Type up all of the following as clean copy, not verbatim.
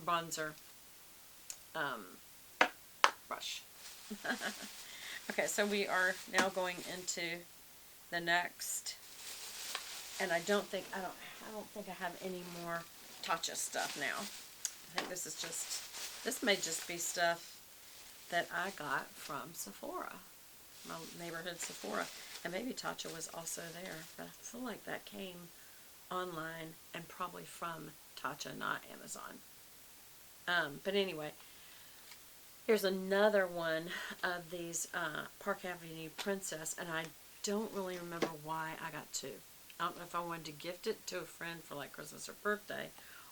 bronzer brush. Okay, so we are now going into the next, and I don't think I have any more TATCHA stuff now. I think this may just be stuff that I got from Sephora, my neighborhood Sephora, and maybe TATCHA was also there, but I feel like that came online and probably from TATCHA, not Amazon. But anyway, here's another one of these Park Avenue Princess, and I don't really remember why I got two. I don't know if I wanted to gift it to a friend for like Christmas or birthday,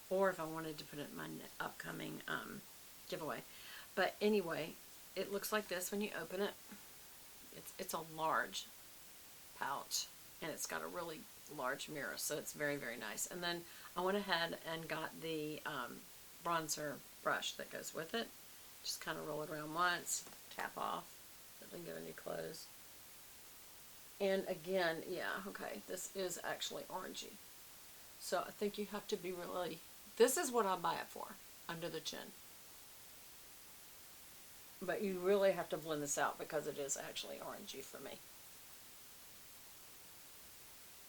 or if I wanted to put it in my upcoming giveaway. But anyway, it looks like this when you open it. It's a large pouch, and it's got a really large mirror, so it's very, very nice. And then I went ahead and got the bronzer brush that goes with it. Just kind of roll it around once, tap off, doesn't go any clothes. And again, yeah, okay, this is actually orangey. So I think you have to be really, this is what I buy it for, under the chin. But you really have to blend this out because it is actually orangey for me.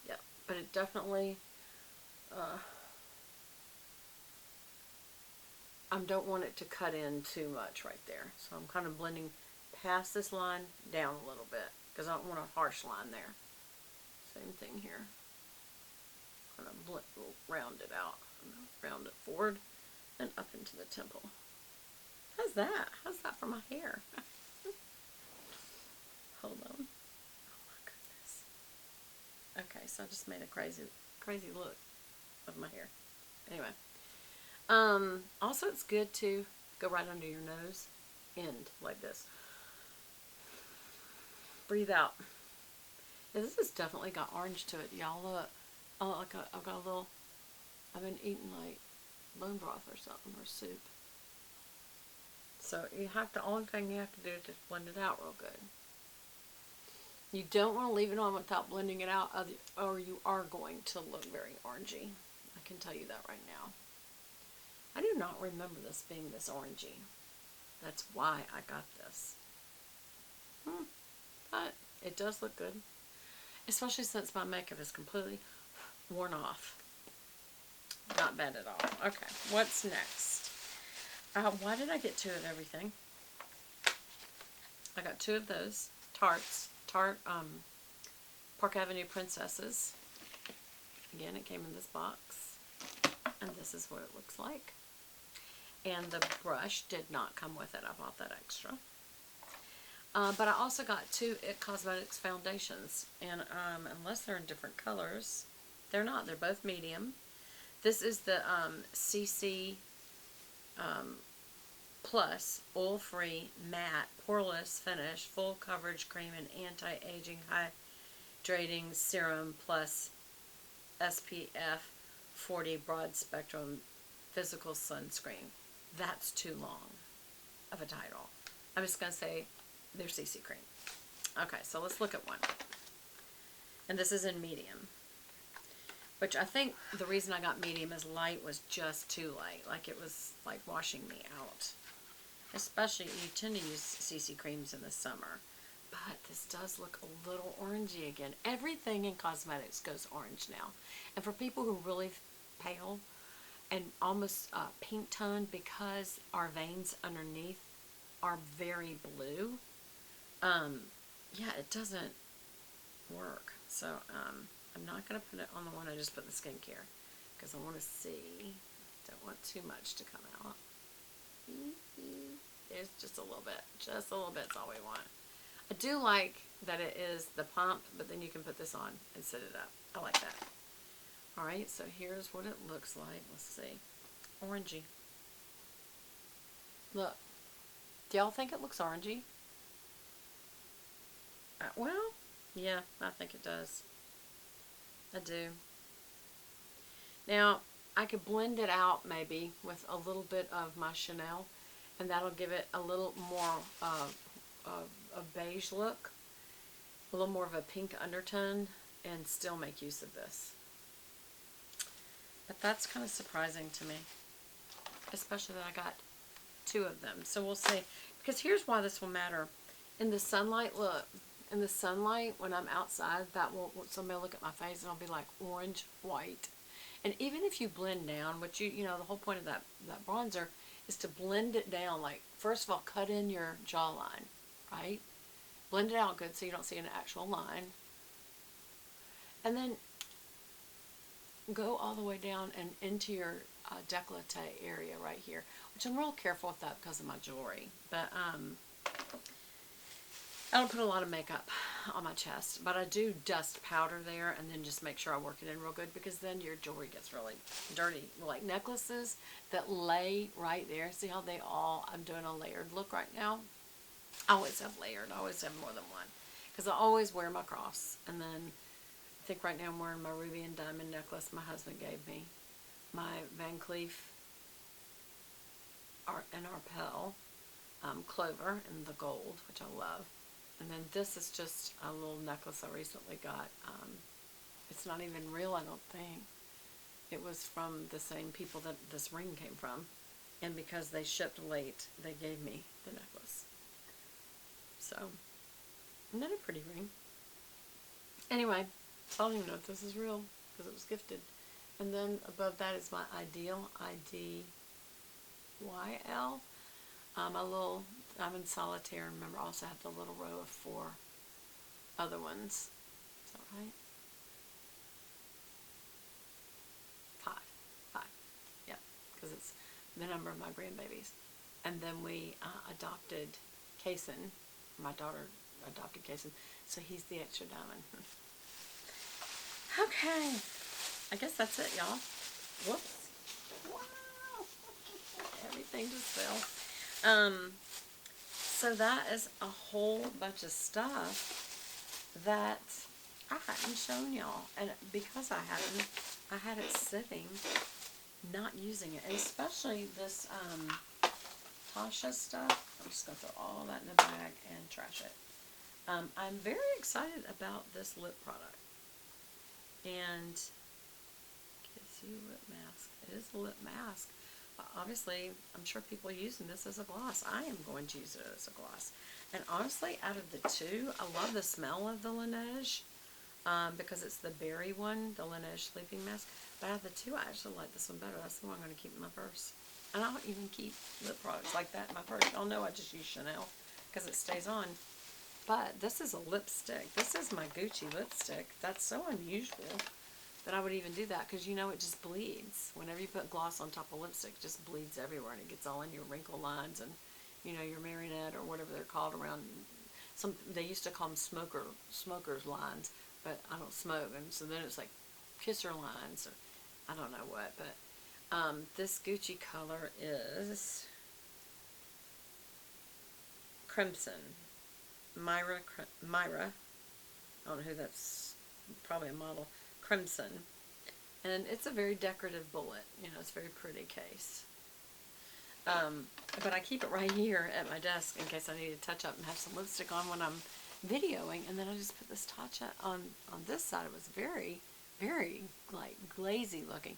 Yeah, but it definitely, I don't want it to cut in too much right there. So I'm kind of blending past this line down a little bit because I don't want a harsh line there. Same thing here. Kind of round it out, round it forward and up into the temple. How's that? How's that for my hair? Hold on. Oh my goodness. Okay, so I just made a crazy look of my hair. Anyway. Also it's good to go right under your nose, end like this. Breathe out. Yeah, this has definitely got orange to it, y'all. Look. Oh, I've got a little, I've been eating like bone broth or something, or soup. So you have to, only thing you have to do is just blend it out real good. You don't want to leave it on without blending it out, or you are going to look very orangey. I can tell you that right now. I do not remember this being this orangey. That's why I got this. But it does look good. Especially since my makeup is completely worn off. Not bad at all. Okay, what's next? Why did I get two of everything? I got two of those Tarte Park Avenue Princesses. Again, it came in this box, and this is what it looks like. And the brush did not come with it. I bought that extra. But I also got two IT Cosmetics foundations, and unless they're in different colors, they're not. They're both medium. This is the CC Plus Oil-Free Matte Poreless Finish Full Coverage Cream and Anti-Aging Hydrating Serum Plus SPF 40 Broad Spectrum Physical Sunscreen. That's too long of a title. I'm just going to say they're CC cream. Okay, so let's look at one. And this is in medium. Which I think the reason I got medium is light was just too light. Like it was like washing me out. Especially, you tend to use CC creams in the summer. But this does look a little orangey again. Everything in cosmetics goes orange now. And for people who are really pale and almost pink toned because our veins underneath are very blue, yeah, it doesn't work. So I'm not going to put it on the one I just put in the skincare because I want to see. Don't want too much to come out. There's just a little bit. Just a little bit is all we want. I do like that it is the pump, but then you can put this on and set it up. I like that. Alright, so here's what it looks like. Let's see. Orangey. Look. Do y'all think it looks orangey? Well, yeah, I think it does. I do. Now, I could blend it out maybe with a little bit of my Chanel, and that'll give it a little more a beige look, a little more of a pink undertone, and still make use of this. But that's kind of surprising to me. especially that I got 2 of them. So we'll see. Because here's why this will matter. In the sunlight, look. In the sunlight, when I'm outside, that will, somebody will look at my face and I'll be like orange, white. And even if you blend down, which you know, the whole point of that bronzer is to blend it down. Like, first of all, cut in your jawline, right? Blend it out good so you don't see an actual line. And then go all the way down and into your décolleté area right here, which I'm real careful with that because of my jewelry. But I don't put a lot of makeup on my chest, but I do dust powder there and then just make sure I work it in real good, because then your jewelry gets really dirty. Like necklaces that lay right there. See how they all, I'm doing a layered look right now. I always have layered. I always have more than one, because I always wear my cross. And then I think right now I'm wearing my ruby and diamond necklace my husband gave me. My Van Cleef and Arpel clover in the gold, which I love. And then this is just a little necklace I recently got. It's not even real, I don't think. It was from the same people that this ring came from. And because they shipped late, they gave me the necklace. So, isn't that a pretty ring? Anyway, I don't even know if this is real because it was gifted. And then above that is my Ideal, IDYL. My little diamond solitaire. Remember, I also have the little row of 4 other ones. Is that right? 5. Yep, because it's the number of my grandbabies. And then we adopted Kason. My daughter adopted Kason, so he's the extra diamond. Okay, I guess that's it, y'all. Whoops. Wow. Everything just fell. So that is a whole bunch of stuff that I hadn't shown y'all. And because I hadn't, I had it sitting, not using it. And especially this TATCHA stuff. I'm just going to throw all that in the bag and trash it. I'm very excited about this lip product. And Kiss You Lip Mask. It is a lip mask. Obviously, I'm sure people are using this as a gloss. I am going to use it as a gloss. And honestly, out of the 2, I love the smell of the Laneige because it's the berry one, the Laneige sleeping mask. But out of the 2, I actually like this one better. That's the one I'm going to keep in my purse. And I don't even keep lip products like that in my purse. Y'all know I just use Chanel because it stays on. But this is a lipstick. This is my Gucci lipstick. That's so unusual that I would even do that, because you know it just bleeds. Whenever you put gloss on top of lipstick, it just bleeds everywhere and it gets all in your wrinkle lines and, you know, your marionette or whatever they're called around. They used to call them smokers lines, but I don't smoke, and so then it's like kisser lines or I don't know what. But this Gucci color is Crimson. Myra, I don't know who that's, probably a model. Crimson. And it's a very decorative bullet. You know, it's a very pretty case. But I keep it right here at my desk in case I need to touch up and have some lipstick on when I'm videoing. And then I just put this TATCHA on this side. It was very, very, like, glazy looking.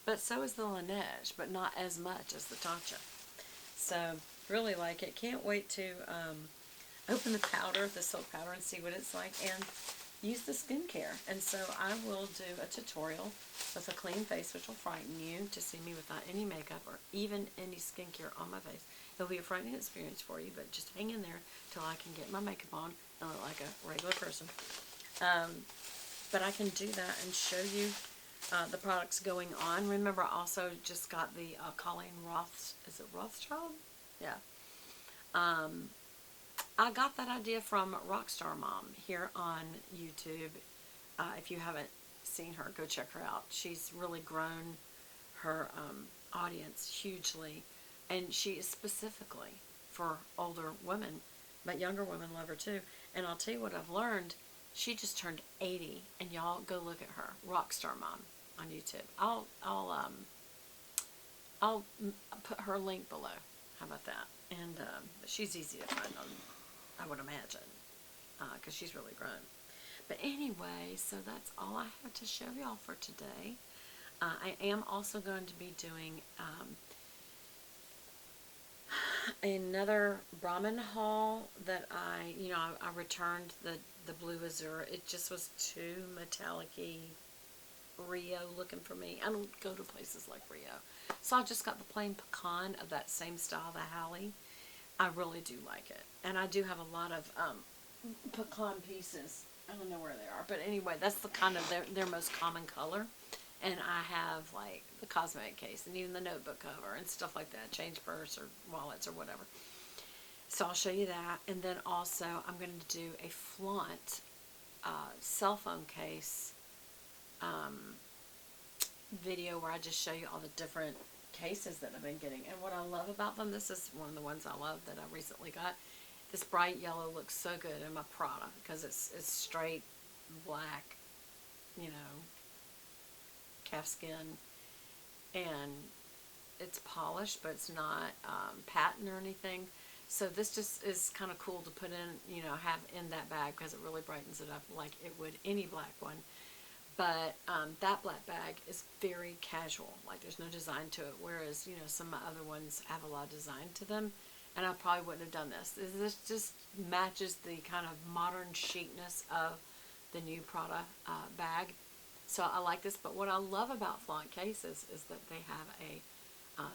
But so is the Laneige, but not as much as the TATCHA. So, really like it. Can't wait to open the powder, the silk powder, and see what it's like. And use the skincare. And so I will do a tutorial with a clean face, which will frighten you to see me without any makeup or even any skincare on my face. It'll be a frightening experience for you, but just hang in there till I can get my makeup on and look like a regular person. But I can do that and show you the products going on. Remember, I also just got the Colleen Rothschild? Yeah. I got that idea from Rockstar Mom here on YouTube. If you haven't seen her, go check her out. She's really grown her audience hugely, and she is specifically for older women, but younger women love her too. And I'll tell you what I've learned. She just turned 80, and y'all go look at her, Rockstar Mom, on YouTube. I'll put her link below. How about that? And she's easy to find on, I would imagine, because she's really grown. But anyway, so that's all I have to show y'all for today. I am also going to be doing another Brahmin haul that I returned the blue azure. It just was too metallic-y, Rio looking for me. I don't go to places like Rio. So I just got the plain pecan of that same style, the Hallie. I really do like it. And I do have a lot of pecan pieces. I don't know where they are. But anyway, that's the kind of their most common color. And I have like the cosmetic case and even the notebook cover and stuff like that. Change purse or wallets or whatever. So I'll show you that. And then also I'm going to do a flaunt cell phone case video where I just show you all the different cases that I've been getting. And what I love about them, this is one of the ones I love that I recently got. This bright yellow looks so good in my Prada because it's straight black, you know, calfskin, and it's polished, but it's not patent or anything. So this just is kind of cool to put in, have in that bag because it really brightens it up like it would any black one. But that black bag is very casual, like there's no design to it, whereas, some of my other ones have a lot of design to them, and I probably wouldn't have done this. This just matches the kind of modern chicness of the new Prada bag. So I like this, but what I love about flaunt cases is that they have a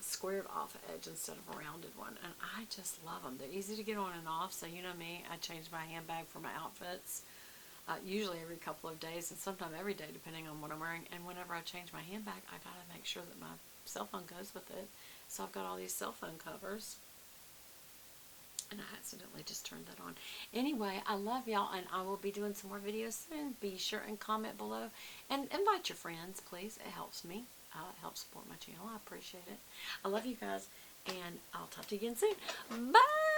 squared off edge instead of a rounded one, and I just love them. They're easy to get on and off, so you know me, I change my handbag for my outfits. Usually every couple of days, and sometimes every day depending on what I'm wearing. And whenever I change my handbag, I gotta make sure that my cell phone goes with it. So I've got all these cell phone covers, and I accidentally just turned that on. Anyway, I love y'all, and I will be doing some more videos soon. Be sure and comment below, and invite your friends, please. It helps me. It helps support my channel. I appreciate it. I love you guys, and I'll talk to you again soon. Bye!